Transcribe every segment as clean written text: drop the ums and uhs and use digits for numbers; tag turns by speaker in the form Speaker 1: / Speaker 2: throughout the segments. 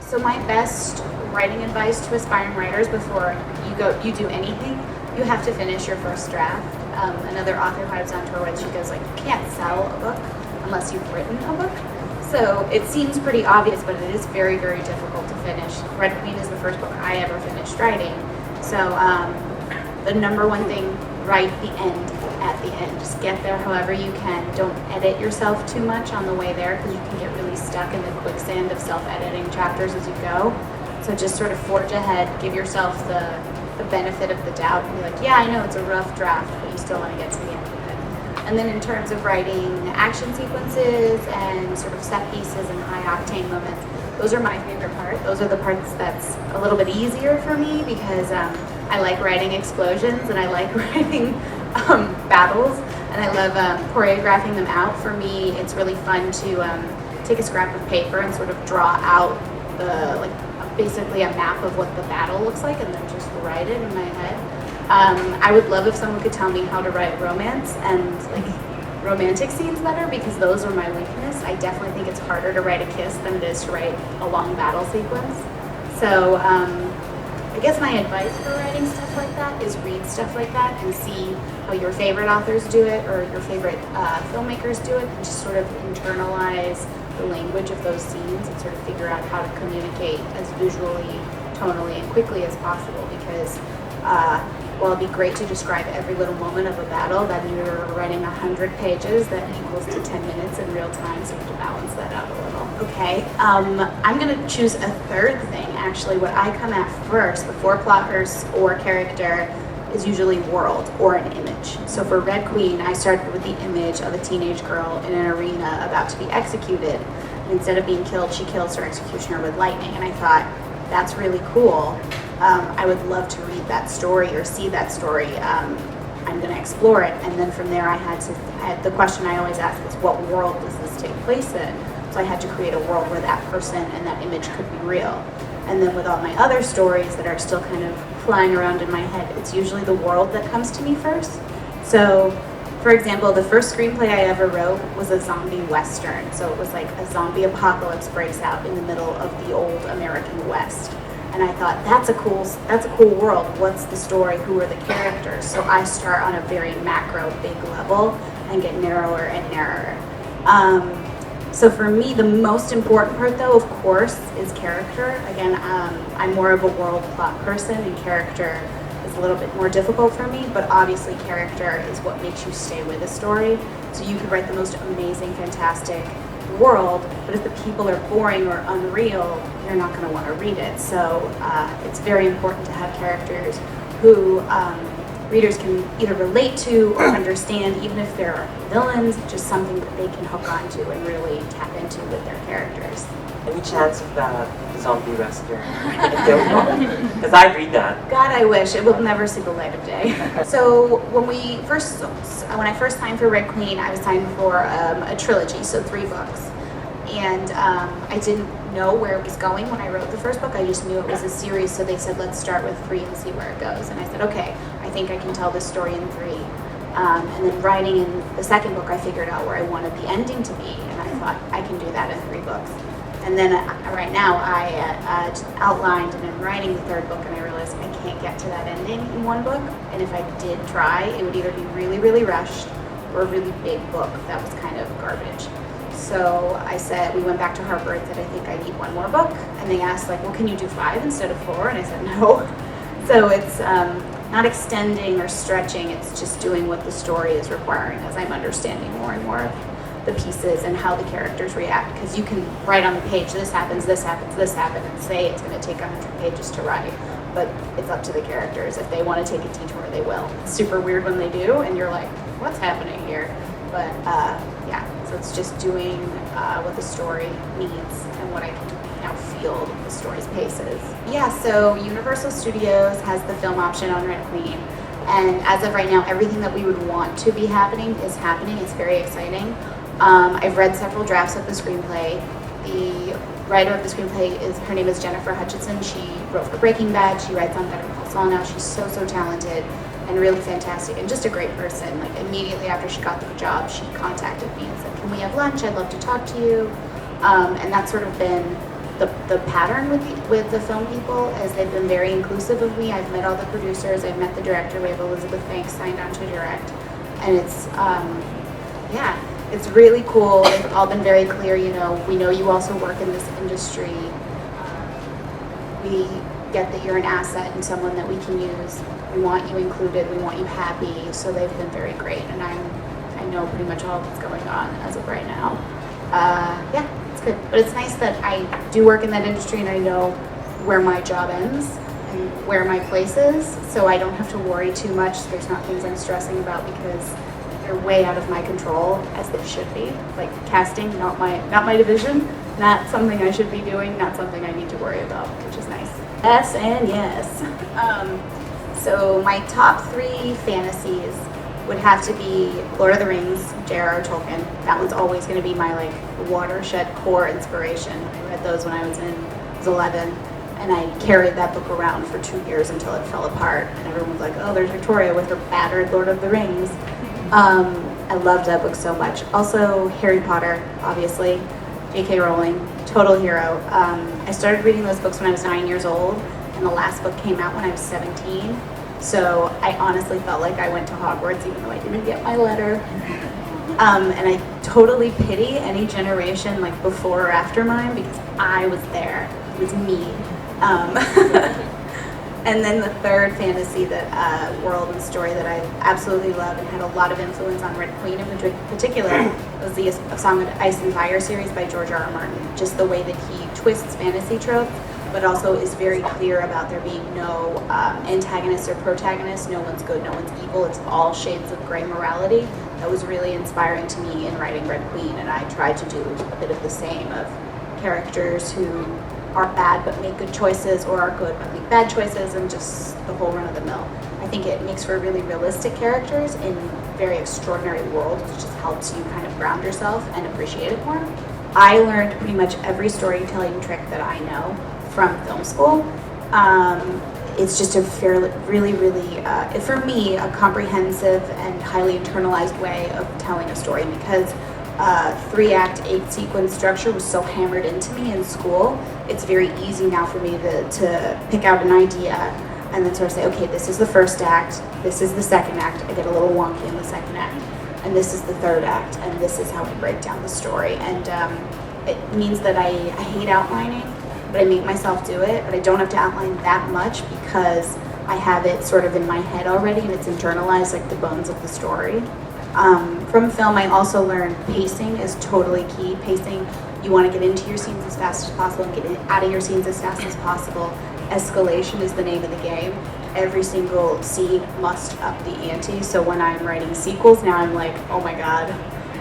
Speaker 1: So my best writing advice to aspiring writers before you do anything, you have to finish your first draft. Another author who I was on tour with, she goes like, you can't sell a book unless you've written a book. So it seems pretty obvious, but it is very, very difficult to finish. Red Queen is the first book I ever finished writing. So the number one thing, write the end at the end. Just get there however you can. Don't edit yourself too much on the way there because you can get really stuck in the quicksand of self-editing chapters as you go. So just sort of forge ahead, give yourself the benefit of the doubt and be like, yeah, I know it's a rough draft, but you still want to get to the end of it. And then in terms of writing action sequences and sort of set pieces and high octane moments, those are my favorite part. Those are the parts that's a little bit easier for me because I like writing explosions and I like writing battles, and I love choreographing them out. For me, it's really fun to take a scrap of paper and sort of draw out basically a map of what the battle looks like and then just write it in my head. I would love if someone could tell me how to write romance and like romantic scenes better because those are my weakness. I definitely think it's harder to write a kiss than it is to write a long battle sequence. So I guess my advice for writing stuff like that is read stuff like that and see how your favorite authors do it or your favorite filmmakers do it and just sort of internalize the language of those scenes and sort of figure out how to communicate as visually, tonally, and quickly as possible because while it'd be great to describe every little moment of a battle, then you're writing 100 pages that equals to 10 minutes in real time, so you have to balance that out a little. Okay, I'm going to choose a third thing. Actually, what I come at first, before plot or character, is usually world or an image. So for Red Queen, I started with the image of a teenage girl in an arena about to be executed. And instead of being killed, she kills her executioner with lightning. And I thought, that's really cool. I would love to read that story or see that story. I'm going to explore it. And then from there, the question I always ask is, what world does this take place in? So I had to create a world where that person and that image could be real. And then with all my other stories that are still kind of flying around in my head, it's usually the world that comes to me first. So, for example, the first screenplay I ever wrote was a zombie western. So it was like a zombie apocalypse breaks out in the middle of the old American West. And I thought, that's a cool world. What's the story? Who are the characters? So I start on a very macro, big level and get narrower and narrower. So for me, the most important part, though, of course, is character. Again, I'm more of a world plot person, and character is a little bit more difficult for me, but obviously character is what makes you stay with a story. So you could write the most amazing, fantastic world, but if the people are boring or unreal, you're not going to want to read it. So it's very important to have characters who readers can either relate to or understand, even if they're villains, just something that they can hook onto and really tap into with their characters.
Speaker 2: Any chance of that zombie western? Because I'd read that.
Speaker 1: God, I wish. It will never see the light of day. So when I first signed for Red Queen, I was signed for a trilogy, so 3 books. And I didn't know where it was going when I wrote the first book. I just knew it was a series, so they said, let's start with 3 and see where it goes. And I said, okay, I think I can tell this story in 3. And then writing in the second book, I figured out where I wanted the ending to be, and I thought, I can do that in 3 books. And then right now, I outlined and am writing the 3rd book, and I realized I can't get to that ending in 1 book. And if I did try, it would either be really, really rushed or a really big book that was kind of garbage. So I said, we went back to Harper and said, I think I need 1 more book. And they asked, like, well, can you do 5 instead of 4? And I said, no. So it's not extending or stretching, it's just doing what the story is requiring as I'm understanding more and more of the pieces and how the characters react. Because you can write on the page, this happens, this happens, this happened, and say it's going to take 100 pages to write. But it's up to the characters. If they want to take a detour, they will. It's super weird when they do, and you're like, what's happening here? But yeah, so it's just doing what the story needs and what I can now feel the story's pace is. Yeah, so Universal Studios has the film option on Red Queen. And as of right now, everything that we would want to be happening is happening. It's very exciting. I've read several drafts of the screenplay. The writer of the screenplay her name is Jennifer Hutchinson. She wrote for Breaking Bad. She writes on Better Call Saul now. She's so talented and really fantastic and just a great person. Like immediately after she got the job, she contacted me and said, can we have lunch? I'd love to talk to you. And that's sort of been the pattern with the film people is they've been very inclusive of me. I've met all the producers, I've met the director. We have Elizabeth Banks signed on to direct, and it's yeah, it's really cool. They've all been very clear. You know, we know you also work in this industry. We get that you're an asset and someone that we can use. We want you included. We want you happy. So they've been very great, and I know pretty much all that's going on as of right now. Yeah, it's good. But it's nice that I do work in that industry and I know where my job ends and where my place is, so I don't have to worry too much. There's not things I'm stressing about because they're way out of my control, as they should be. Like casting, not my division, not something I should be doing, not something I need to worry about, which is nice. Yes and yes. So my top 3 fantasies would have to be Lord of the Rings, J.R.R. Tolkien. That one's always going to be my like watershed core inspiration. I read those when I was 11, and I carried that book around for 2 years until it fell apart. And everyone was like, "Oh, there's Victoria with her battered Lord of the Rings." I loved that book so much. Also, Harry Potter, obviously, J.K. Rowling, total hero. I started reading those books when I was 9 years old, and the last book came out when I was 17. So I honestly felt like I went to Hogwarts even though I didn't get my letter. And I totally pity any generation like before or after mine because I was there. It was me. And then the third fantasy world and story that I absolutely love and had a lot of influence on Red Queen in particular was the A Song of Ice and Fire series by George R.R. Martin. Just the way that he twists fantasy tropes, but also is very clear about there being no antagonists or protagonists. No one's good, no one's evil. It's all shades of gray morality. That was really inspiring to me in writing Red Queen, and I tried to do a bit of the same, of characters who are bad but make good choices, or are good but make bad choices, and just the whole run of the mill. I think it makes for really realistic characters in very extraordinary worlds, which just helps you kind of ground yourself and appreciate it more. I learned pretty much every storytelling trick that I know from film school. It's just a really, for me, a comprehensive and highly internalized way of telling a story, because 3-act, 8-sequence structure was so hammered into me in school. It's very easy now for me to pick out an idea and then sort of say, okay, this is the first act, this is the second act. I get a little wonky in the second act, and this is the third act, and this is how we break down the story. And it means that I hate outlining, but I make myself do it, but I don't have to outline that much because I have it sort of in my head already and it's internalized like the bones of the story. From film, I also learned pacing is totally key. Pacing, you want to get into your scenes as fast as possible and get out of your scenes as fast as possible. Escalation is the name of the game. Every single scene must up the ante. So when I'm writing sequels, now I'm like, oh my god,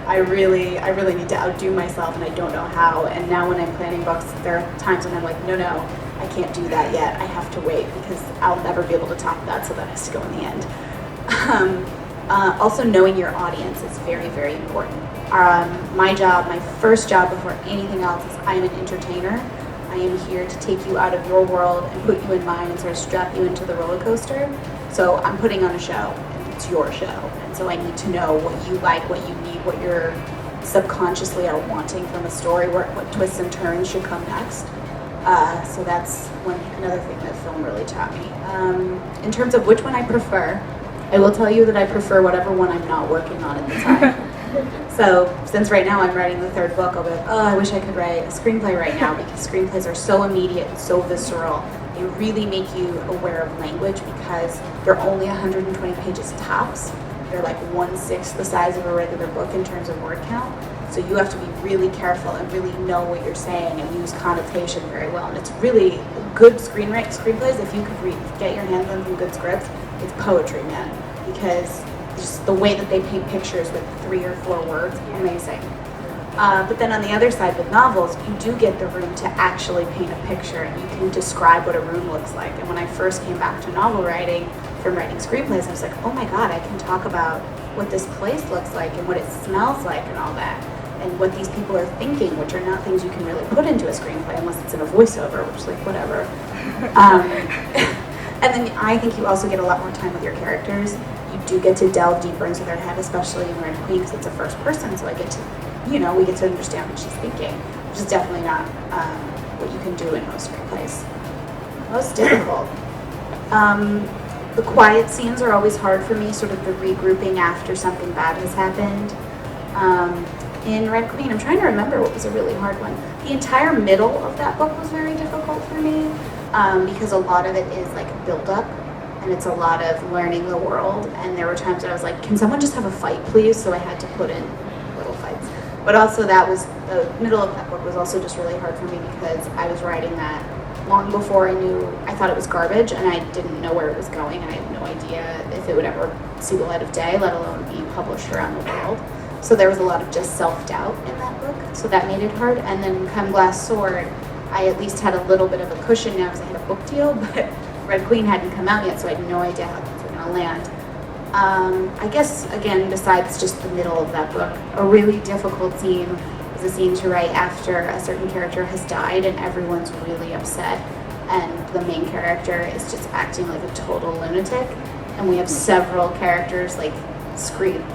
Speaker 1: I really need to outdo myself, and I don't know how. And now when I'm planning books, there are times when I'm like, no, I can't do that yet. I have to wait because I'll never be able to top that, so that has to go in the end. Also, knowing your audience is very, very important. My job, my first job before anything else, is I am an entertainer. I am here to take you out of your world and put you in mine and sort of strap you into the roller coaster. So I'm putting on a show, and it's your show. And so I need to know what you like, what you need, what you're subconsciously are wanting from a story, what twists and turns should come next. So that's another thing that film really taught me. In terms of which one I prefer, I will tell you that I prefer whatever one I'm not working on at the time. So since right now I'm writing the third book, I'll be like, oh, I wish I could write a screenplay right now, because screenplays are so immediate and so visceral. They really make you aware of language because they're only 120 pages tops. They're like 1/6 the size of a regular book in terms of word count. So you have to be really careful and really know what you're saying and use connotation very well. And it's really good screenplays. If you could get your hands on some good scripts, it's poetry, man. Because just the way that they paint pictures with 3 or 4 words, amazing. But then on the other side with novels, you do get the room to actually paint a picture, and you can describe what a room looks like. And when I first came back to novel writing from writing screenplays, I was like, oh my god, I can talk about what this place looks like and what it smells like and all that, and what these people are thinking, which are not things you can really put into a screenplay unless it's in a voiceover, which is like whatever. And then I think you also get a lot more time with your characters. You do get to delve deeper into their head, especially in Red Queen, because it's a first person, so I get to, we get to understand what she's thinking. which is definitely not what you can do in most screenplays. Most difficult. The quiet scenes are always hard for me, sort of the regrouping after something bad has happened. In Red Queen, I'm trying to remember what was a really hard one. The entire middle of that book was very difficult for me because a lot of it is like build up and it's a lot of learning the world. And there were times when I was like, can someone just have a fight, please? So I had to put in little fights. But also the middle of that book was also just really hard for me because I was writing that long before I thought it was garbage and I didn't know where it was going and I had no idea if it would ever see the light of day, let alone be published around the world. So there was a lot of just self-doubt in that book, so that made it hard. And then Come Glass Sword, I at least had a little bit of a cushion now because I had a book deal, but Red Queen hadn't come out yet, so I had no idea how things were going to land. I guess, again, besides just the middle of that book, a really difficult scene is a scene to write after a certain character has died and everyone's really upset, and the main character is just acting like a total lunatic, and we have several characters like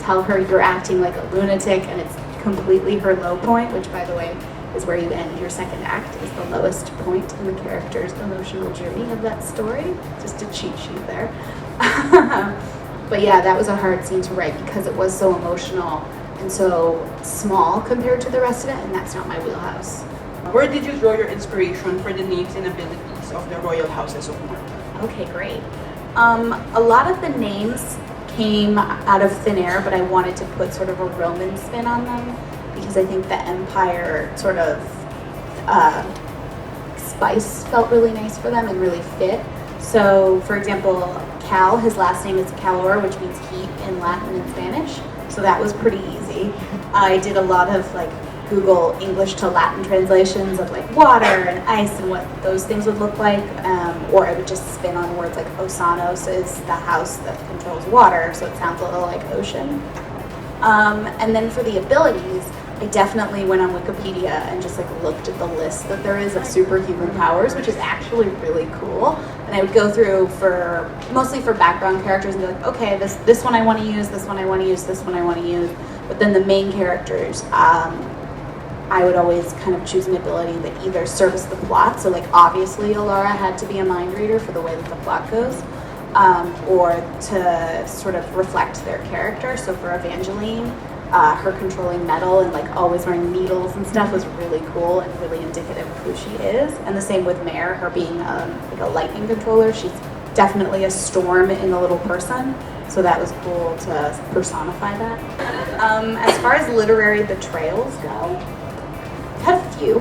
Speaker 1: tell her you're acting like a lunatic, and it's completely her low point, which by the way is where you end your second act, is the lowest point in the character's emotional journey of that story. Just a cheat sheet there. But yeah, that was a hard scene to write because it was so emotional and so small compared to the rest of it, and that's not my wheelhouse.
Speaker 3: Where did you draw your inspiration for the names and abilities of the royal houses of North?
Speaker 1: Okay, great. A lot of the names came out of thin air, but I wanted to put sort of a Roman spin on them because I think the empire sort of spice felt really nice for them and really fit. So, for example, Cal, his last name is Calor, which means heat in Latin and Spanish. So that was pretty easy. I did a lot of like Google English to Latin translations of like water and ice and what those things would look like, or I would just spin on words like Osanos is the house that controls water, so it sounds a little like ocean. And then for the abilities, I definitely went on Wikipedia and just like looked at the list that there is of superhuman powers, which is actually really cool. And I would go through mostly for background characters and be like, okay, this one I want to use, this one I want to use, this one I want to use. But then the main characters, I would always kind of choose an ability that either serviced the plot, so like obviously Alara had to be a mind reader for the way that the plot goes, or to sort of reflect their character. So for Evangeline, her controlling metal and like always wearing needles and stuff was really cool and really indicative of who she is. And the same with Mare, her being like a lightning controller. She's definitely a storm in a little person, so that was cool to personify that. As far as literary betrayals go, I've had a few,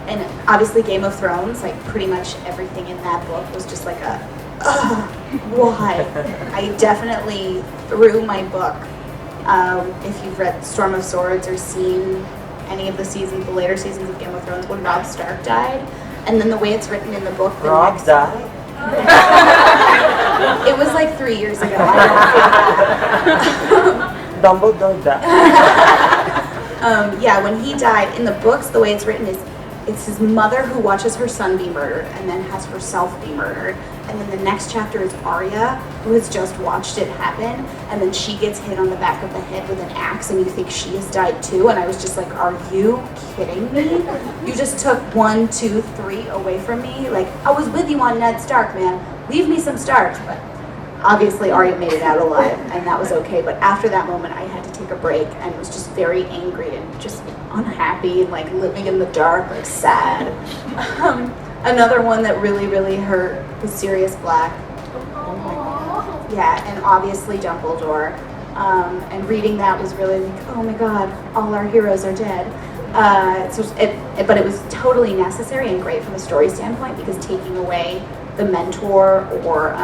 Speaker 1: and obviously Game of Thrones, like pretty much everything in that book was just like why? I definitely, through my book, if you've read Storm of Swords or seen any of the later seasons of Game of Thrones, when Robb Stark died, and then the way it's written in the book.
Speaker 2: Robb died?
Speaker 1: It was like 3 years ago.
Speaker 2: Dumbledore died.
Speaker 1: Yeah, when he died, in the books, the way it's written is it's his mother who watches her son be murdered and then has herself be murdered. And then the next chapter is Arya, who has just watched it happen, and then she gets hit on the back of the head with an axe, and you think she has died too. And I was just like, are you kidding me? You just took 1, 2, 3 away from me. Like, I was with you on Ned Stark, man. Leave me some Starks. But obviously Arya made it out alive, and that was okay. But after that moment, I had to take a break and was just very angry and just unhappy and like living in the dark, like sad. Another one that really, really hurt was Sirius Black. Yeah, and obviously Dumbledore. And reading that was really like, oh my god, all our heroes are dead. But it was totally necessary and great from a story standpoint, because taking away the mentor or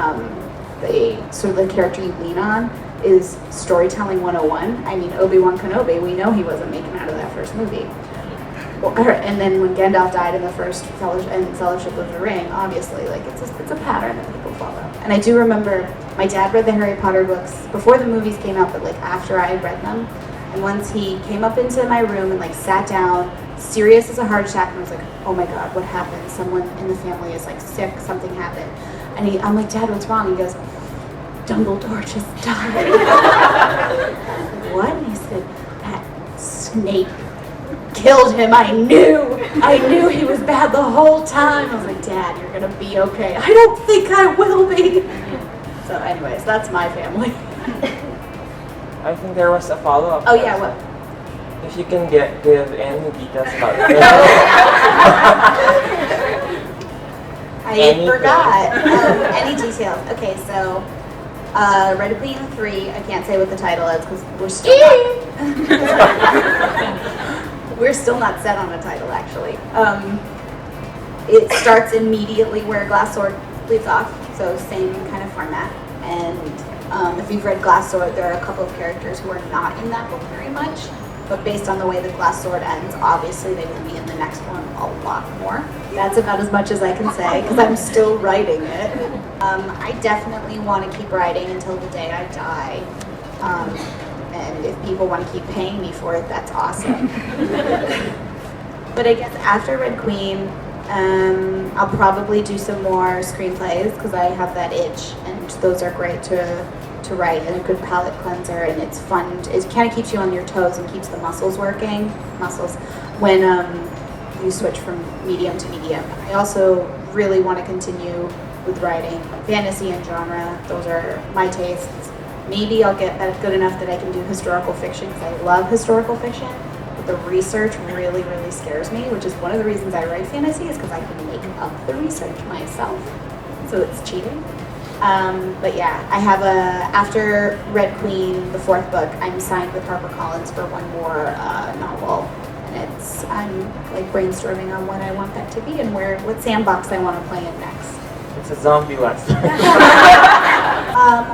Speaker 1: the sort of the character you lean on is storytelling 101. I mean, Obi-Wan Kenobi, we know he wasn't making out of that first movie. And then when Gandalf died in the first Fellowship of the Ring, obviously, like it's a pattern that people follow. And I do remember my dad read the Harry Potter books before the movies came out, but like after I had read them. And once he came up into my room and like sat down, serious as a heart attack, and I was like, oh my god, what happened? Someone in the family is like sick, something happened. And I'm like, Dad, what's wrong? He goes, Dumbledore just died. What? And he said, that Snape killed him. I knew he was bad the whole time. I was like, Dad, you're gonna be okay. I don't think I will be. So anyways, that's my family.
Speaker 2: I think there was a follow-up.
Speaker 1: Oh yeah, what?
Speaker 2: If you can give any details about it.
Speaker 1: I
Speaker 2: Anything.
Speaker 1: forgot. Any details? Okay, so Red Queen 3. I can't say what the title is because we're still not set on a title actually. It starts immediately where Glass Sword leaves off, so same kind of format. And if you've read Glass Sword, there are a couple of characters who are not in that book very much. But based on the way the Glass Sword ends, obviously they will be in the next one a lot more. That's about as much as I can say because I'm still writing it. I definitely want to keep writing until the day I die. And if people want to keep paying me for it, that's awesome. But I guess after Red Queen, I'll probably do some more screenplays because I have that itch, and those are great to write and a good palate cleanser, and it's fun. It kind of keeps you on your toes and keeps the muscles working. When you switch from medium to medium. I also really want to continue with writing fantasy and genre. Those are my tastes. Maybe I'll get that good enough that I can do historical fiction because I love historical fiction. But the research really, really scares me, which is one of the reasons I write fantasy is because I can make up the research myself. So it's cheating. But yeah, I have after Red Queen, the 4th book, I'm signed with HarperCollins for one more novel. And I'm like brainstorming on what I want that to be and what sandbox I want to play in next.
Speaker 2: It's a zombie western.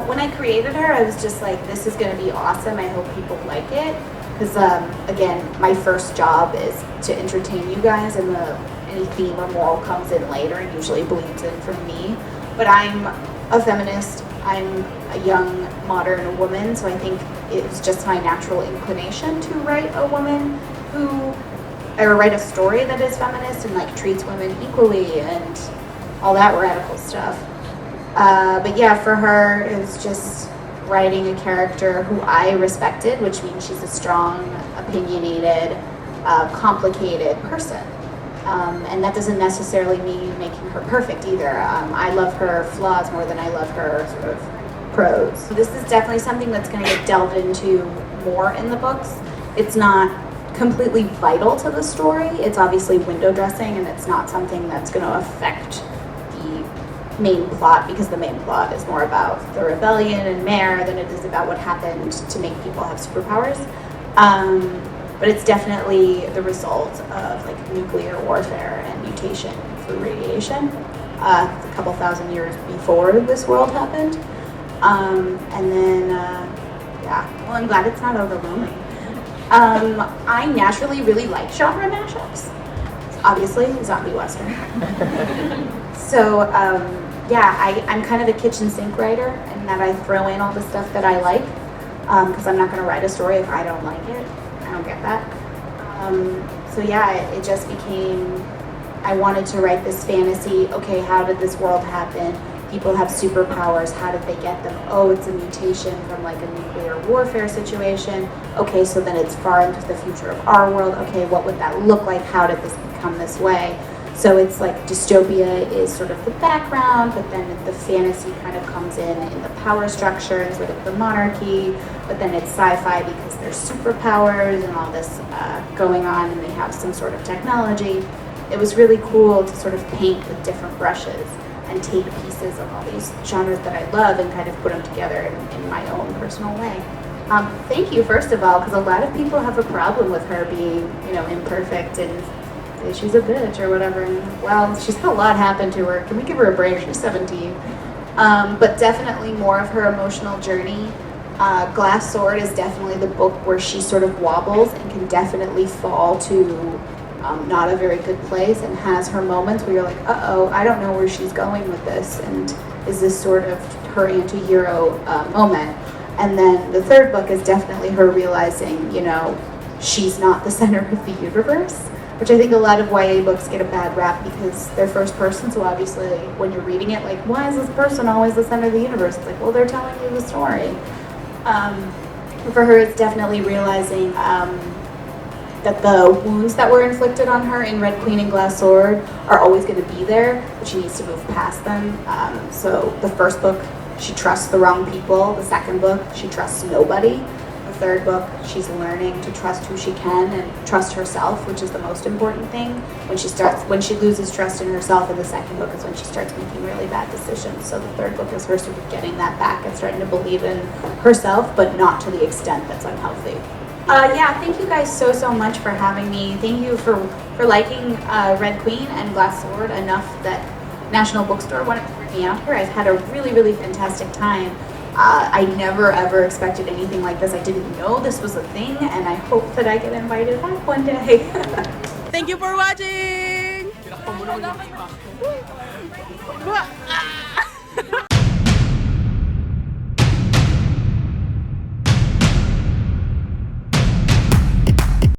Speaker 1: When I created her, I was just like, this is going to be awesome. I hope people like it. Because, again, my first job is to entertain you guys, and any theme or moral comes in later and usually bleeds in from me. But I'm a feminist. I'm a young, modern woman, so I think it was just my natural inclination to write a woman or write a story that is feminist and like treats women equally and all that radical stuff. But yeah, for her, it was just writing a character who I respected, which means she's a strong, opinionated, complicated person. And that doesn't necessarily mean making her perfect either. I love her flaws more than I love her sort of pros. So this is definitely something that's going to get delved into more in the books. It's not completely vital to the story. It's obviously window dressing, and it's not something that's going to affect the main plot because the main plot is more about the rebellion and Mare than it is about what happened to make people have superpowers. But it's definitely the result of like nuclear warfare and mutation through radiation a couple thousand years before this world happened. And then, yeah, well, I'm glad it's not overwhelming. I naturally really like genre mashups. Obviously, zombie western. So, yeah, I'm kind of a kitchen sink writer, in that I throw in all the stuff that I like, because I'm not going to write a story if I don't like it. I don't get that. So yeah, it just became, I wanted to write this fantasy. Okay, how did this world happen? People have superpowers. How did they get them? Oh, it's a mutation from like a nuclear warfare situation. Okay, so then it's far into the future of our world. Okay, what would that look like? How did this become this way? So it's like dystopia is sort of the background, but then the fantasy kind of comes in the power structure and sort of the monarchy, but then it's sci-fi because there's superpowers and all this going on, and they have some sort of technology. It was really cool to sort of paint with different brushes and take pieces of all these genres that I love and kind of put them together in my own personal way. Thank you, first of all, because a lot of people have a problem with her being, imperfect and she's a bitch or whatever. And, well, she's had a lot happen to her. Can we give her a break? She's 17. But definitely more of her emotional journey. Glass Sword is definitely the book where she sort of wobbles and can definitely fall to not a very good place and has her moments where you're like, uh-oh, I don't know where she's going with this, and is this sort of her anti-hero moment. And then the 3rd book is definitely her realizing, she's not the center of the universe, which I think a lot of YA books get a bad rap because they're first person, so obviously when you're reading it, like, why is this person always the center of the universe? It's like, well, they're telling you the story. For her, it's definitely realizing that the wounds that were inflicted on her in Red Queen and Glass Sword are always going to be there, but she needs to move past them. So the first book, she trusts the wrong people. The second book, she trusts nobody. The third book, she's learning to trust who she can and trust herself, which is the most important thing. When she loses trust in herself in the second book is when she starts making really bad decisions. So the third book is her sort of getting that back and starting to believe in herself, but not to the extent that's unhealthy. Yeah, thank you guys so much for having me. Thank you for liking Red Queen and Glass Sword enough that National Bookstore wanted to bring me out here. I've had a really fantastic time. I never ever expected anything like this. I didn't know this was a thing, and I hope that I get invited back one day.
Speaker 3: Thank you for watching!